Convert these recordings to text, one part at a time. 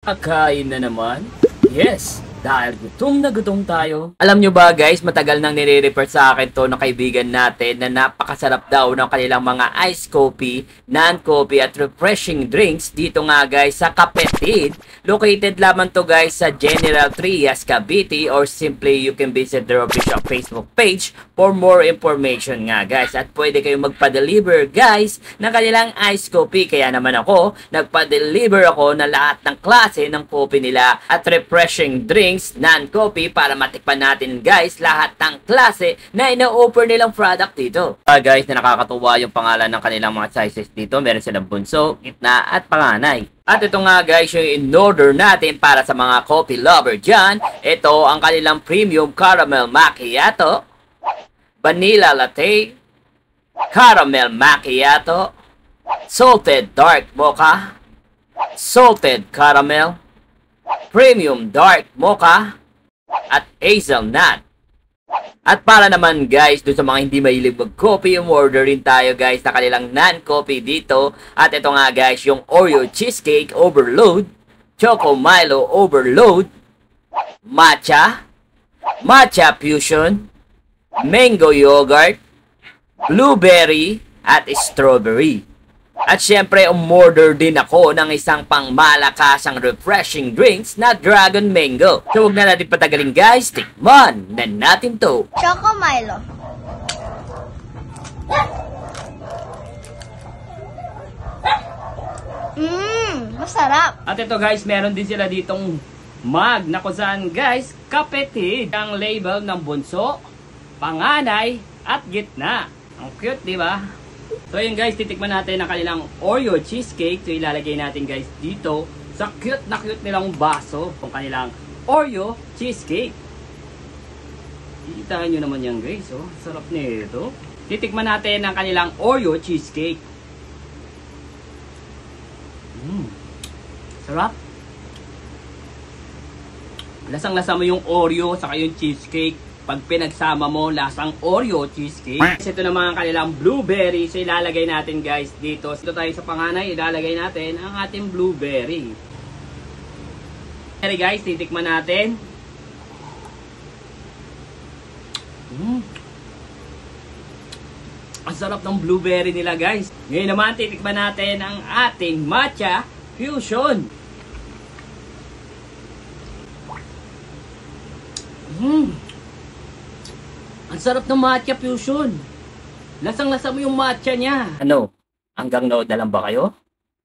Kakain na naman? Yes! Dahil gutom na gutom tayo. Alam nyo ba guys, matagal nang nire-refer sa akin to ng kaibigan natin na napakasarap daw ng kanilang mga iced coffee, non-coffee at refreshing drinks dito nga guys sa Kapetid. Located lamang to guys sa General Trias, Cavite, or simply you can visit their official Facebook page for more information nga guys. At pwede kayong magpa-deliver guys ng kanilang iced coffee. Kaya naman ako, nagpa-deliver ako na lahat ng klase ng coffee nila at refreshing drinks non-coffee para matikpan natin guys lahat ng klase na ina-offer nilang product dito. Guys, na nakakatuwa yung pangalan ng kanilang mga sizes dito. Meron silang bunso, gitna at panganay. At ito nga guys yung in-order natin para sa mga coffee lover dyan. Ito ang kanilang premium caramel macchiato, vanilla latte, caramel macchiato, salted dark mocha, salted caramel, premium dark mocha, at hazelnut. At para naman guys, dun sa mga hindi mahilig mag-coffee, umorder rin tayo guys na kanilang non-coffee dito. At ito nga guys, yung Oreo cheesecake overload, Choco Milo overload, matcha, matcha fusion, mango yogurt, blueberry, at strawberry. At syempre, umorder din ako ng isang pangmalakasang refreshing drinks na Dragon Mango. So huwag na natin patagalin guys, tikman na natin to. Choco Milo. Masarap. At ito guys, meron din sila ditong mug na kung saan guys, Kapetid ang label ng bunso, panganay, at gitna. Ang cute, di ba? So yun guys, titikman natin ang kanilang Oreo cheesecake. So ilalagay natin guys dito sa cute na cute nilang baso ang kanilang Oreo cheesecake. Ikitaan nyo naman yan guys, oh. Sarap nito. Titikman natin ang kanilang Oreo cheesecake. Sarap. Lasang-lasa mo yung Oreo saka yung cheesecake. Pag pinagsama mo, lasang Oreo cheesecake. Ito naman ang kanilang blueberry. So ilalagay natin guys dito. Dito tayo sa panganay, ilalagay natin ang ating blueberry. Okay guys, titikman natin. Ang sarap ng blueberry nila guys. Ngayon naman, titikman natin ang ating matcha fusion. Ang sarap ng matcha fusion. Lasang-lasa mo yung matcha niya. Ano? Hanggang nood na lang ba kayo?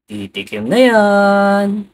Titikim na yan.